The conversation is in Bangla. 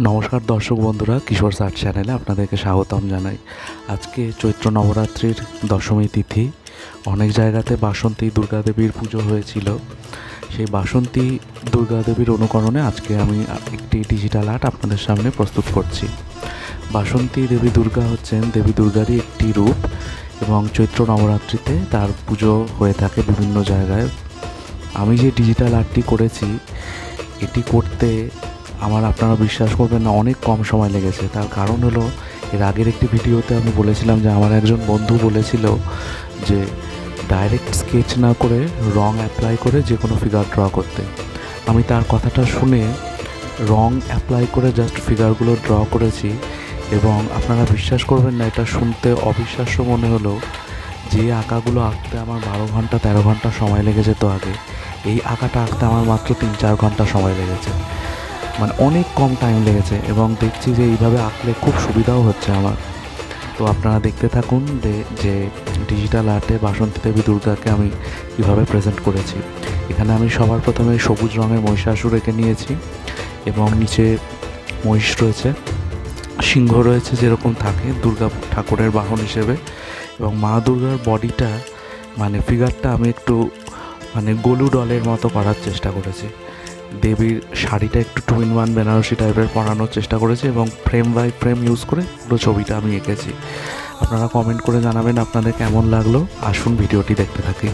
নমস্কার দর্শক বন্ধুরা, কিশোর সার্চ চ্যানেলে আপনাদেরকে স্বাগতম জানাই। আজকে চৈত্র নবরাত্রির দশমী তিথি। অনেক জায়গাতে বাসন্তী দুর্গাদেবীর পুজো হয়েছিল। সেই বাসন্তী দুর্গাদেবীর অনুকরণে আজকে আমি একটি ডিজিটাল আর্ট আপনাদের সামনে প্রস্তুত করছি। বাসন্তী দেবী দুর্গা হচ্ছেন দেবী দুর্গারই একটি রূপ এবং চৈত্র নবরাত্রিতে তার পুজো হয়ে থাকে বিভিন্ন জায়গায়। আমি যে ডিজিটাল আর্টটি করেছি, এটি করতে আপনারা বিশ্বাস করবেন না, অনেক কম সময় লেগেছে। তার কারণ হলো, এর আগের একটি ভিডিওতে আমি বলেছিলাম যে আমার একজন বন্ধু বলেছিল যে ডাইরেক্ট স্কেচ না করে রং অ্যাপ্লাই করে যে কোনো ফিগার ড্র করতে। আমি তার কথাটা শুনে রং অ্যাপ্লাই করে জাস্ট ফিগারগুলো ড্র করেছি এবং আপনারা বিশ্বাস করবেন না, এটা শুনতে অবিশ্বাস্য মনে হলো। যে আঁকাগুলো আঁকতে আমার 12 ঘন্টা 13 ঘন্টা সময় লেগে যেত আগে, এই আঁকাটা আঁকতে আমার মাত্র 3-4 ঘন্টা সময় লেগেছে। মানে অনেক কম টাইম লেগেছে এবং দেখছি যে এইভাবে আঁকলে খুব সুবিধাও হচ্ছে আমার। তো আপনারা দেখতে থাকুন যে ডিজিটাল আর্টে বাসন্তী দেবী দুর্গাকে আমি কীভাবে প্রেজেন্ট করেছি। এখানে আমি সবার প্রথমে সবুজ রঙের মহিষাসুর এঁকে নিয়েছি এবং নিচে মহিষ রয়েছে, সিংহ রয়েছে, যেরকম থাকে দুর্গা ঠাকুরের বাহন হিসেবে। এবং মা দুর্গার বডিটা ফিগারটা আমি একটু গোলু ডলের মতো করার চেষ্টা করেছি। দেবীর শাড়িটা একটু 2-in-1 বেনারসি টাইপের পরানোর চেষ্টা করেছি এবং ফ্রেম বাই ফ্রেম ইউজ করে পুরো ছবিটা আমি এঁকেছি। আপনারা কমেন্ট করে জানাবেন আপনাদের কেমন লাগলো। আসুন ভিডিওটি দেখতে থাকি।